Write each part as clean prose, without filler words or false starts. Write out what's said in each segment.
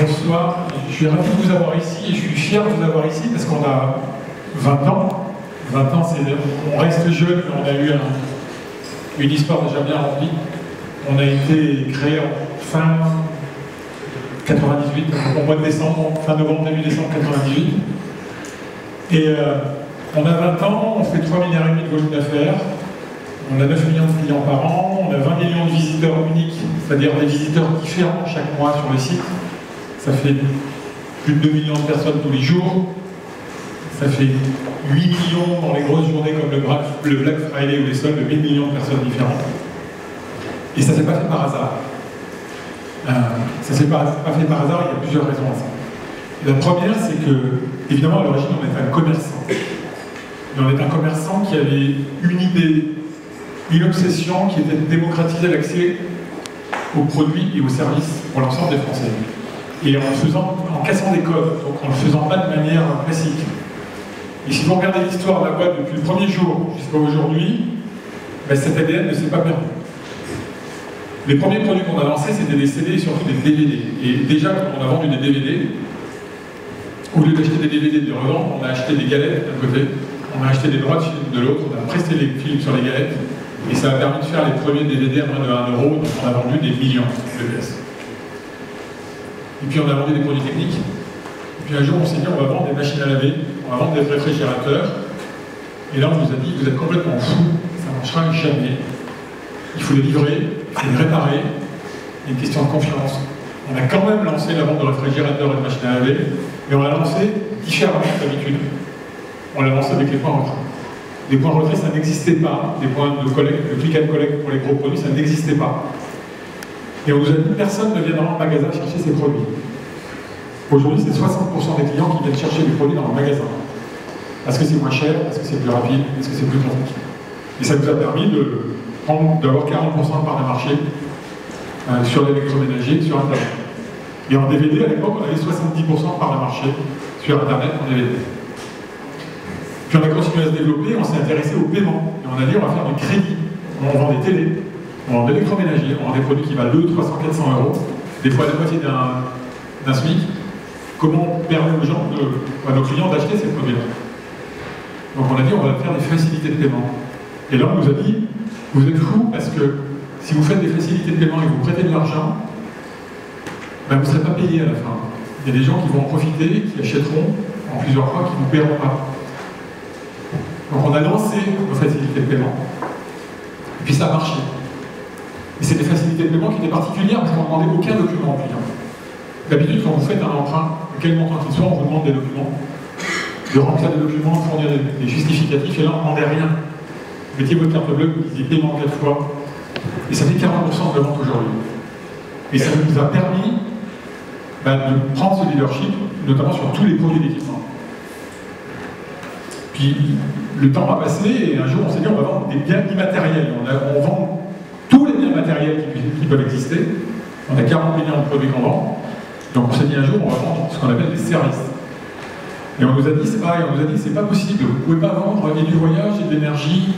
Bonsoir, je suis ravi de vous avoir ici et je suis fier de vous avoir ici parce qu'on a 20 ans. 20 ans, on reste jeune, mais on a eu une histoire déjà bien remplie. On a été créé en fin 98, au mois de décembre, fin novembre, début décembre 98. Et on a 20 ans, on fait 3,5 milliards de volume d'affaires, on a 9 millions de clients par an, on a 20 millions de visiteurs uniques, c'est-à-dire des visiteurs différents chaque mois sur le site. Ça fait plus de 2 millions de personnes tous les jours. Ça fait 8 millions dans les grosses journées comme le Black Friday ou les soldes, de 8 millions de personnes différentes. Et ça ne s'est pas fait par hasard. Ça ne s'est pas fait par hasard, il y a plusieurs raisons à ça. La première, c'est que, évidemment, à l'origine, on est un commerçant. Et on est un commerçant qui avait une idée, une obsession qui était de démocratiser l'accès aux produits et aux services pour l'ensemble des Français. Et en cassant des codes, donc en ne le faisant pas de manière classique. Et si vous regardez l'histoire de la boîte depuis le premier jour jusqu'à aujourd'hui, ben cet ADN ne s'est pas perdu. Les premiers produits qu'on a lancés, c'était des CD et surtout des DVD. Et déjà, quand on a vendu des DVD, au lieu d'acheter des DVD et de les revendre, on a acheté des galettes d'un côté, on a acheté des droits de film de l'autre, on a pressé les films sur les galettes, et ça a permis de faire les premiers DVD à moins de 1 €, donc on a vendu des millions de pièces. Et puis on a vendu des produits techniques. Et puis un jour, on s'est dit, on va vendre des machines à laver, on va vendre des réfrigérateurs. Et là, on nous a dit, vous êtes complètement fous, ça ne marchera jamais. Il faut les livrer, il faut les réparer. Il y a une question de confiance. On a quand même lancé la vente de réfrigérateurs et de machines à laver, mais on l'a lancé différemment d'habitude. On l'a lancé avec les points retrait. Les points retrait, ça n'existait pas. Les points de collecte, le click and collect pour les gros produits, ça n'existait pas. Et on nous a dit, personne ne viendra en magasin chercher ces produits. Aujourd'hui, c'est 60% des clients qui viennent chercher des produits dans le magasin. Parce que c'est moins cher, parce que c'est plus rapide, parce que c'est plus pratique. Et ça nous a permis d'avoir 40% de part de marché sur l'électroménager, sur Internet. Et en DVD, à l'époque, on avait 70% de part de marché sur Internet en DVD. Puis on a continué à se développer, on s'est intéressé au paiement. Et on a dit, on va faire du crédit. On vend des télés, on vend de l'électroménager, on vend des produits qui valent 200, 300, 400 €, des fois la moitié d'un SMIC. Comment on permet aux gens, à nos clients, d'acheter ces produits-là? Donc on a dit, on va faire des facilités de paiement. Et là, on nous a dit, vous êtes fous parce que si vous faites des facilités de paiement et que vous prêtez de l'argent, ben vous ne serez pas payé à la fin. Il y a des gens qui vont en profiter, qui achèteront en plusieurs fois, qui ne vous paieront pas. Donc on a lancé nos facilités de paiement. Et puis ça a marché. Et c'est des facilités de paiement qui étaient particulières parce qu'on ne demandait aucun document au client. D'habitude, quand vous faites un emprunt, quel montant qu'il soit, on vous demande des documents. De remplir des documents, de fournir des justificatifs, et là on ne demandait rien. Vous mettiez votre carte bleue, vous disiez paiement 4 fois, et ça fait 40% de vente aujourd'hui. Et ça nous a permis de prendre ce leadership, notamment sur tous les produits d'équipement. Puis le temps a passé, et un jour on s'est dit on va vendre des biens immatériels. On vend tous les biens matériels qui peuvent exister. On a 40 millions de produits qu'on vend. Donc on s'est dit un jour, on va vendre ce qu'on appelle des services. Et on nous a dit, c'est pareil, on nous a dit, c'est pas possible, vous ne pouvez pas vendre et du voyage, et de l'énergie,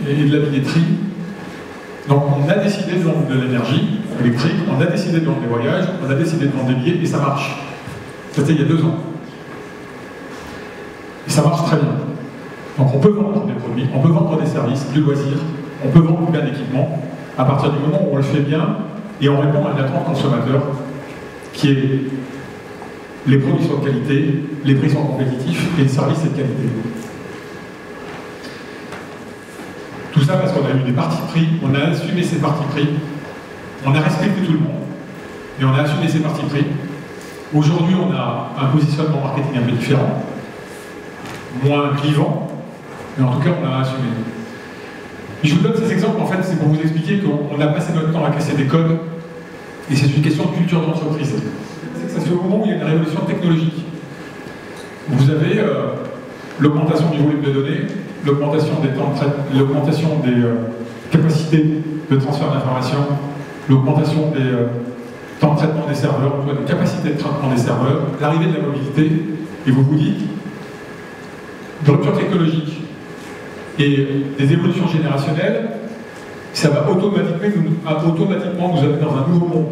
et de la billetterie. Donc on a décidé de vendre de l'énergie électrique, on a décidé de vendre des voyages, on a décidé de vendre des billets, et ça marche. C'était il y a 2 ans. Et ça marche très bien. Donc on peut vendre des produits, on peut vendre des services, du loisir, on peut vendre plein d'équipements, à partir du moment où on le fait bien, et on répond à une attente consommateur, qui est les produits sont de qualité, les prix sont compétitifs et le service est de qualité. Tout ça parce qu'on a eu des partis pris, on a assumé ces partis pris, on a respecté tout le monde et on a assumé ces partis pris. Aujourd'hui, on a un positionnement marketing un peu différent, moins clivant, mais en tout cas, on a assumé. Et je vous donne ces exemples, en fait, c'est pour vous expliquer qu'on a passé notre temps à casser des codes. Et c'est une question de culture d'entreprise. C'est au moment où il y a une révolution technologique. Vous avez l'augmentation du volume de données, l'augmentation des temps de traitement, l'augmentation des capacités de transfert d'informations, l'augmentation des temps de traitement des serveurs, des capacités de traitement des serveurs, l'arrivée de la mobilité, et vous vous dites, de rupture technologique et des évolutions générationnelles, ça va automatiquement nous amener dans un nouveau monde.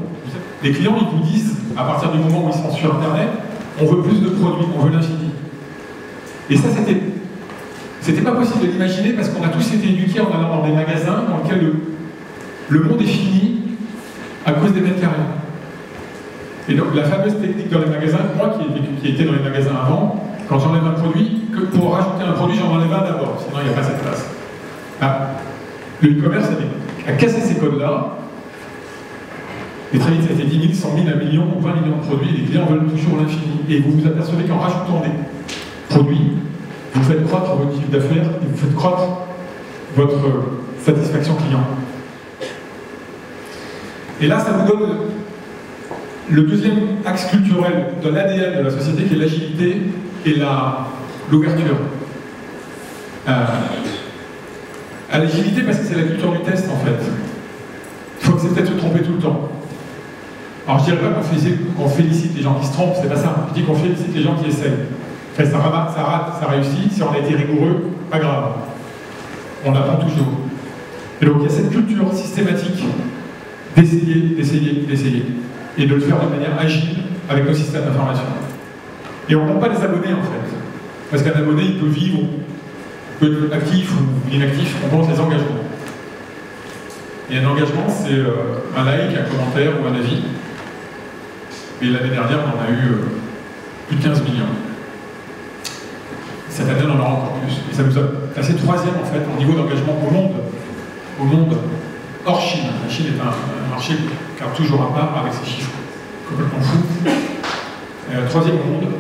Les clients, ils vous disent, à partir du moment où ils sont sur Internet, on veut plus de produits, on veut l'infini. Et ça, c'était pas possible de l'imaginer parce qu'on a tous été éduqués en allant dans des magasins dans lesquels le monde est fini à cause des mètres carrés. Et donc la fameuse technique dans les magasins, moi qui étais dans les magasins avant, quand j'enlève un produit, que pour rajouter un produit, j'en enlève un d'abord, sinon il n'y a pas cette place. Ah, le e-commerce a cassé ces codes-là, et très vite ça a été 10 000, 100 000, 1 million, 20 millions de produits, et les clients veulent toujours l'infini. Et vous vous apercevez qu'en rajoutant des produits, vous faites croître votre chiffre d'affaires et vous faites croître votre satisfaction client. Et là, ça vous donne le deuxième axe culturel de l'ADN de la société, qui est l'agilité et l'ouverture. À l'agilité, parce que c'est la culture du test, en fait. Il faut accepter de se tromper tout le temps. Alors, je dirais pas qu'on félicite les gens qui se trompent, c'est pas ça. Je dis qu'on félicite les gens qui essayent. Enfin, ça rate, ça réussit. Si on a été rigoureux, pas grave. On apprend toujours. Et donc, il y a cette culture systématique d'essayer, et de le faire de manière agile avec nos systèmes d'information. Et on ne compte pas les abonnés, en fait. Parce qu'un abonné, il peut vivre, peut être actif ou inactif, on compte les engagements. Et un engagement, c'est un like, un commentaire ou un avis. Et l'année dernière, on en a eu plus de 15 millions. Cette année, on en aura encore plus. Et ça nous a placé troisième, en fait, au niveau d'engagement au monde hors Chine. La Chine est un marché qui a toujours à part avec ses chiffres complètement fous. Troisième au monde,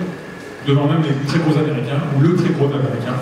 devant même les très gros américains, ou le très gros américain.